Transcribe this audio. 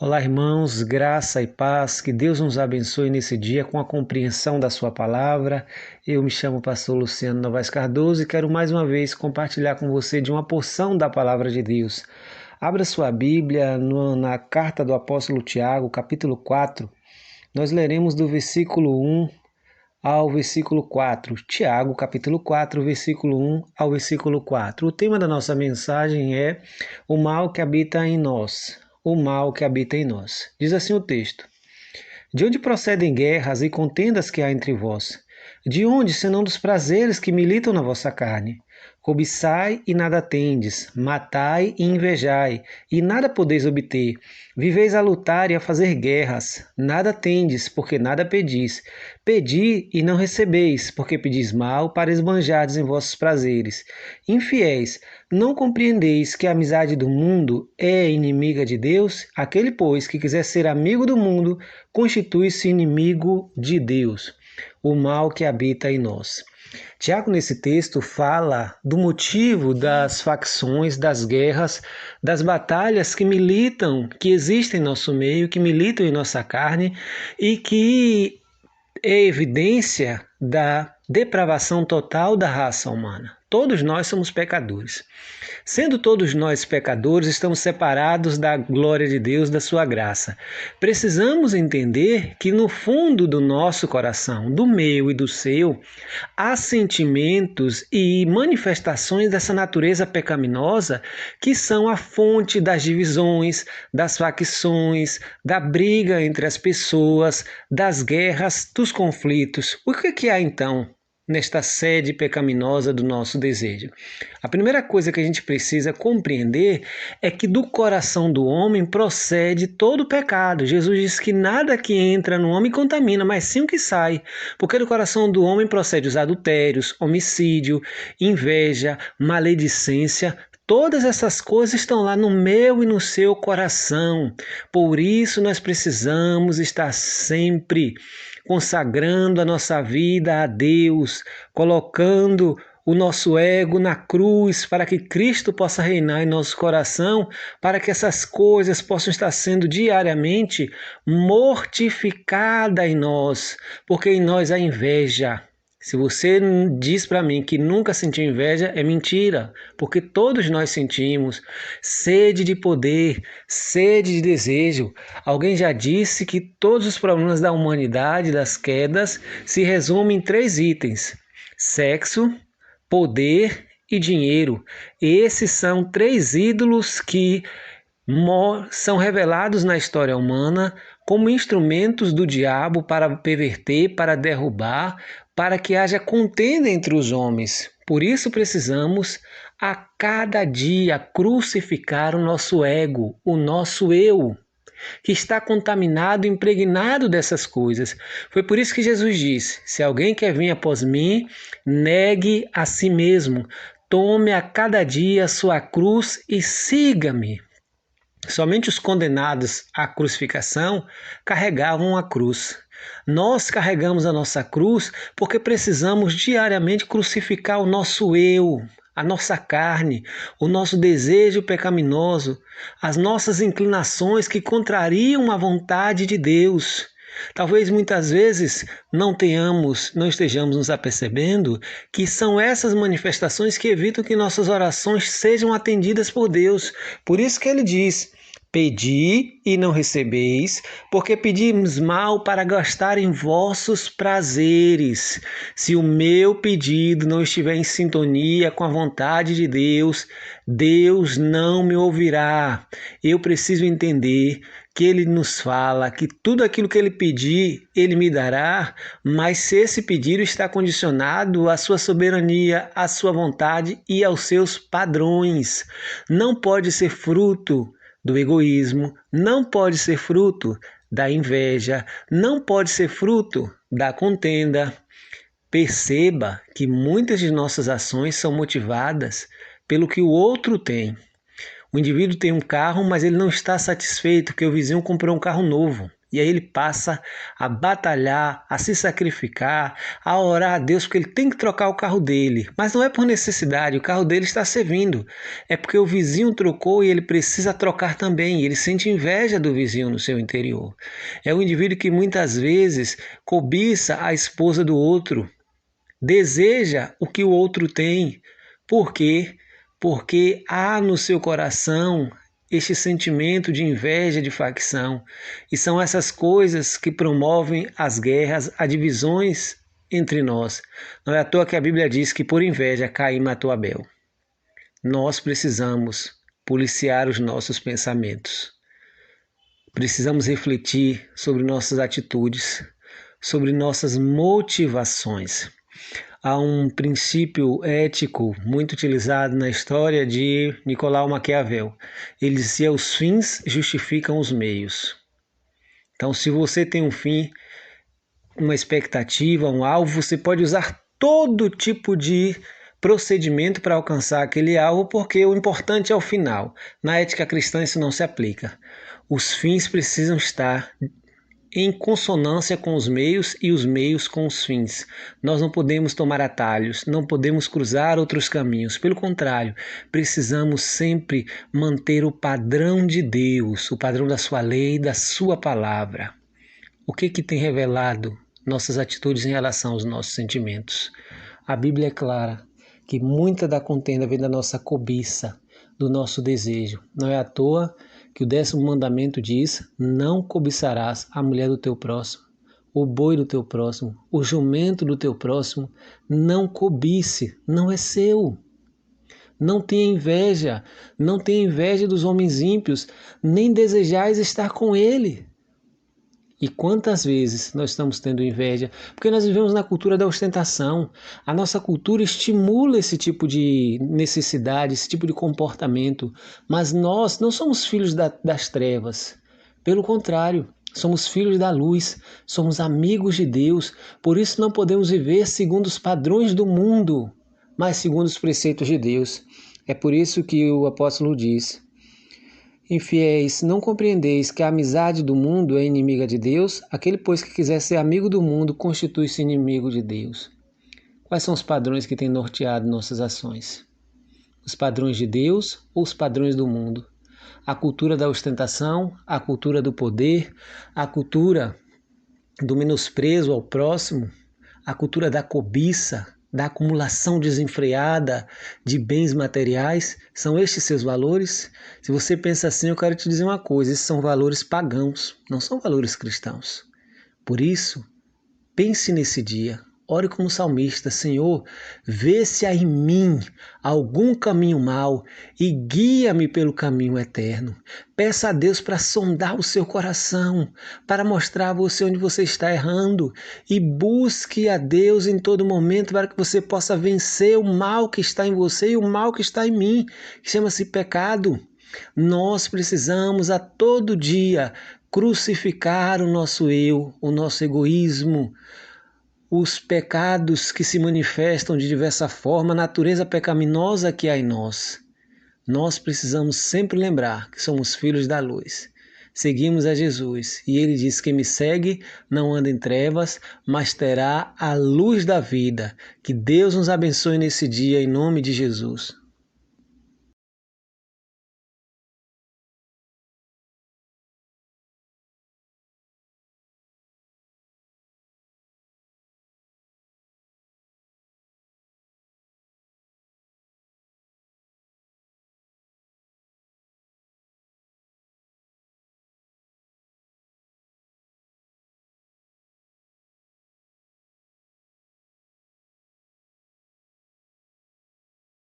Olá, irmãos, graça e paz, que Deus nos abençoe nesse dia com a compreensão da sua palavra. Eu me chamo pastor Luciano Novaes Cardoso e quero mais uma vez compartilhar com você de uma porção da palavra de Deus. Abra sua Bíblia na carta do apóstolo Tiago, capítulo 4. Nós leremos do versículo 1 ao versículo 4. Tiago, capítulo 4, versículo 1 ao versículo 4. O tema da nossa mensagem é o mal que habita em nós. O mal que habita em nós. Diz assim o texto: De onde procedem guerras e contendas que há entre vós? De onde, senão dos prazeres que militam na vossa carne? Cobiçai e nada tendes, matai e invejai, e nada podeis obter. Viveis a lutar e a fazer guerras, nada tendes, porque nada pedis. Pedi e não recebeis, porque pedis mal para esbanjardes em vossos prazeres. Infiéis, não compreendeis que a amizade do mundo é inimiga de Deus? Aquele, pois, que quiser ser amigo do mundo, constitui-se inimigo de Deus. O mal que habita em nós. Tiago, nesse texto, fala do motivo das facções, das guerras, das batalhas que militam, que existem em nosso meio, que militam em nossa carne e que é evidência da depravação total da raça humana. Todos nós somos pecadores. Sendo todos nós pecadores, estamos separados da glória de Deus, da sua graça. Precisamos entender que no fundo do nosso coração, do meu e do seu, há sentimentos e manifestações dessa natureza pecaminosa que são a fonte das divisões, das facções, da briga entre as pessoas, das guerras, dos conflitos. O que há então nesta sede pecaminosa do nosso desejo? A primeira coisa que a gente precisa compreender é que do coração do homem procede todo o pecado. Jesus diz que nada que entra no homem contamina, mas sim o que sai. Porque do coração do homem procede os adultérios, homicídio, inveja, maledicência. Todas essas coisas estão lá no meu e no seu coração. Por isso nós precisamos estar sempre consagrando a nossa vida a Deus, colocando o nosso ego na cruz para que Cristo possa reinar em nosso coração, para que essas coisas possam estar sendo diariamente mortificadas em nós, porque em nós há inveja. Se você diz para mim que nunca sentiu inveja, é mentira, porque todos nós sentimos sede de poder, sede de desejo. Alguém já disse que todos os problemas da humanidade, das quedas, se resumem em 3 itens: sexo, poder e dinheiro. Esses são 3 ídolos que são revelados na história humana como instrumentos do diabo para perverter, para derrubar, para que haja contenda entre os homens. Por isso precisamos a cada dia crucificar o nosso ego, o nosso eu, que está contaminado, impregnado dessas coisas. Foi por isso que Jesus disse: se alguém quer vir após mim, negue a si mesmo, tome a cada dia a sua cruz e siga-me. Somente os condenados à crucificação carregavam a cruz. Nós carregamos a nossa cruz porque precisamos diariamente crucificar o nosso eu, a nossa carne, o nosso desejo pecaminoso, as nossas inclinações que contrariam a vontade de Deus. Talvez muitas vezes não estejamos nos apercebendo que são essas manifestações que evitam que nossas orações sejam atendidas por Deus. Por isso que ele diz: pedi e não recebeis, porque pedimos mal para gastar em vossos prazeres. Se o meu pedido não estiver em sintonia com a vontade de Deus, Deus não me ouvirá. Eu preciso entender que Ele nos fala que tudo aquilo que Ele pedir, Ele me dará, mas se esse pedido está condicionado à sua soberania, à sua vontade e aos seus padrões, não pode ser fruto do egoísmo, não pode ser fruto da inveja, não pode ser fruto da contenda. Perceba que muitas de nossas ações são motivadas pelo que o outro tem. O indivíduo tem um carro, mas ele não está satisfeito porque o vizinho comprou um carro novo. E aí ele passa a batalhar, a se sacrificar, a orar a Deus, porque ele tem que trocar o carro dele. Mas não é por necessidade, o carro dele está servindo. É porque o vizinho trocou e ele precisa trocar também. Ele sente inveja do vizinho no seu interior. É um indivíduo que muitas vezes cobiça a esposa do outro, deseja o que o outro tem. Por quê? Porque há no seu coração este sentimento de inveja, de facção. E são essas coisas que promovem as guerras, as divisões entre nós. Não é à toa que a Bíblia diz que por inveja Caim matou Abel. Nós precisamos policiar os nossos pensamentos. Precisamos refletir sobre nossas atitudes, sobre nossas motivações. Há um princípio ético muito utilizado na história de Nicolau Maquiavel. Ele dizia: os fins justificam os meios. Então, se você tem um fim, uma expectativa, um alvo, você pode usar todo tipo de procedimento para alcançar aquele alvo, porque o importante é o final. Na ética cristã isso não se aplica. Os fins precisam estar em consonância com os meios e os meios com os fins. Nós não podemos tomar atalhos, não podemos cruzar outros caminhos. Pelo contrário, precisamos sempre manter o padrão de Deus, o padrão da sua lei, da sua palavra. O que tem revelado nossas atitudes em relação aos nossos sentimentos? A Bíblia é clara que muita da contenda vem da nossa cobiça, do nosso desejo. Não é à toa que o 10º mandamento diz: não cobiçarás a mulher do teu próximo, o boi do teu próximo, o jumento do teu próximo. Não cobice, não é seu. Não tenha inveja, não tenha inveja dos homens ímpios, nem desejais estar com ele. E quantas vezes nós estamos tendo inveja? Porque nós vivemos na cultura da ostentação. A nossa cultura estimula esse tipo de necessidade, esse tipo de comportamento. Mas nós não somos filhos das trevas. Pelo contrário, somos filhos da luz, somos amigos de Deus. Por isso não podemos viver segundo os padrões do mundo, mas segundo os preceitos de Deus. É por isso que o apóstolo diz: infiéis, não compreendeis que a amizade do mundo é inimiga de Deus? Aquele, pois, que quiser ser amigo do mundo, constitui-se inimigo de Deus. Quais são os padrões que têm norteado nossas ações? Os padrões de Deus ou os padrões do mundo? A cultura da ostentação, a cultura do poder, a cultura do menosprezo ao próximo, a cultura da cobiça, da acumulação desenfreada de bens materiais. São estes seus valores? Se você pensa assim, eu quero te dizer uma coisa: esses são valores pagãos, não são valores cristãos. Por isso, pense nesse dia. Ore como salmista: Senhor, vê se há em mim algum caminho mau e guia-me pelo caminho eterno. Peça a Deus para sondar o seu coração, para mostrar a você onde você está errando, e busque a Deus em todo momento para que você possa vencer o mal que está em você e o mal que está em mim, que chama-se pecado. Nós precisamos a todo dia crucificar o nosso eu, o nosso egoísmo, os pecados que se manifestam de diversa forma, a natureza pecaminosa que há em nós. Nós precisamos sempre lembrar que somos filhos da luz. Seguimos a Jesus e ele diz: quem me segue não anda em trevas, mas terá a luz da vida. Que Deus nos abençoe nesse dia em nome de Jesus.